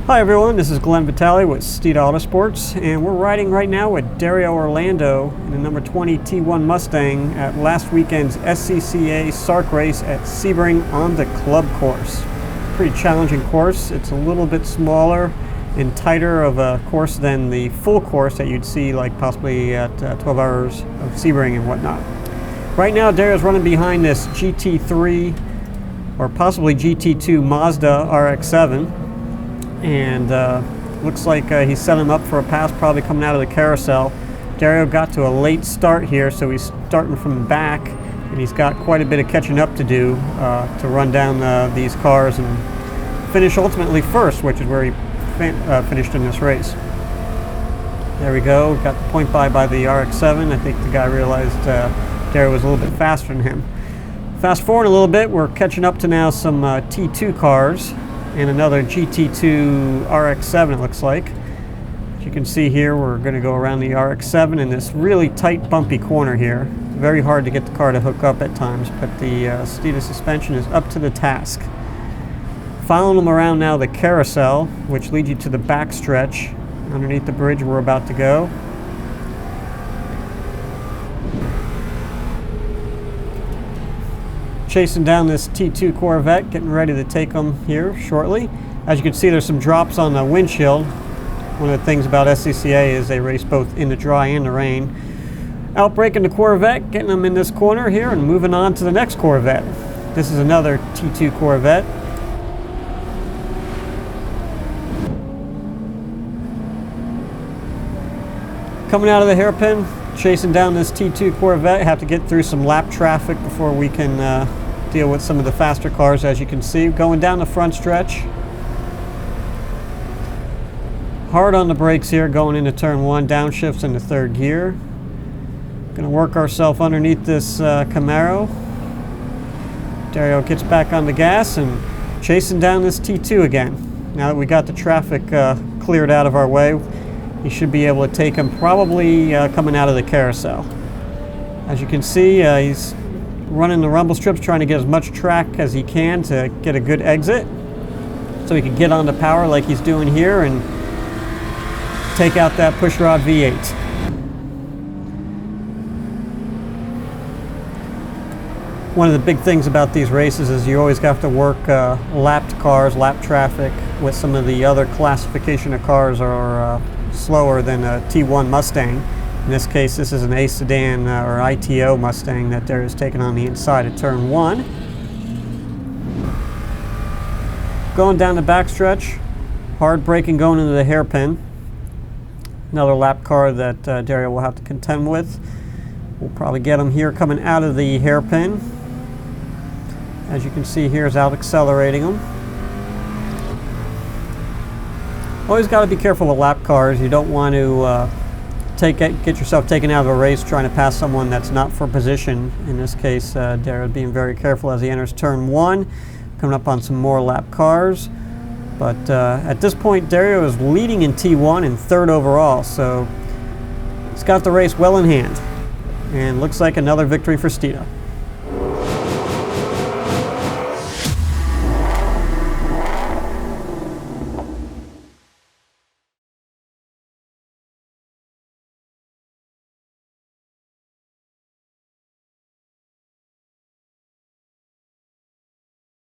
Hi everyone, this is Glen Vitale with Steeda Autosports, and we're riding right now with Dario Orlando in the number 20 T1 Mustang at last weekend's SCCA SARRC race at Sebring on the club course. Pretty challenging course. It's a little bit smaller and tighter of a course than the full course that you'd see like possibly at 12 hours of Sebring and whatnot. Right now Dario's running behind this GT3 or possibly GT2 Mazda RX-7. And looks like he's setting him up for a pass, probably coming out of the carousel. Dario got to a late start here, so he's starting from the back, and he's got quite a bit of catching up to do to run down these cars and finish ultimately first, which is where he finished in this race. There we go, got the point by the RX-7. I think the guy realized Dario was a little bit faster than him. Fast forward a little bit, we're catching up to now some T2 cars and another GT2 RX-7 it looks like. As you can see here, we're going to go around the RX-7 in this really tight bumpy corner here. Very hard to get the car to hook up at times, but the Steeda suspension is up to the task. Following them around now the carousel, which leads you to the back stretch underneath the bridge we're about to go. Chasing down this T2 Corvette, getting ready to take them here shortly. As you can see, there's some drops on the windshield. One of the things about SCCA is they race both in the dry and the rain. Outbraking the Corvette, getting them in this corner here and moving on to the next Corvette. This is another T2 Corvette. Coming out of the hairpin, chasing down this T2 Corvette. Have to get through some lap traffic before we can deal with some of the faster cars, as you can see. Going down the front stretch. Hard on the brakes here, going into turn one, downshifts into third gear. Gonna work ourselves underneath this Camaro. Dario gets back on the gas and chasing down this T2 again. Now that we got the traffic cleared out of our way, he should be able to take him probably coming out of the carousel. As you can see, he's running the rumble strips, trying to get as much track as he can to get a good exit so he can get on the power like he's doing here and take out that pushrod V8. One of the big things about these races is you always have to work lapped cars, lap traffic, with some of the other classification of cars are slower than a T1 Mustang. In this case, this is an A sedan or ITO Mustang that Dario's taking on the inside of turn one. Going down the backstretch, hard braking going into the hairpin. Another lap car that Dario will have to contend with. We'll probably get him here coming out of the hairpin. As you can see here, is out accelerating him. Always got to be careful with lap cars. You don't want to get yourself taken out of a race trying to pass someone that's not for position. In this case, Dario being very careful as he enters turn one, coming up on some more lap cars. But at this point, Dario is leading in T1 and third overall, so he's got the race well in hand. And looks like another victory for Steeda.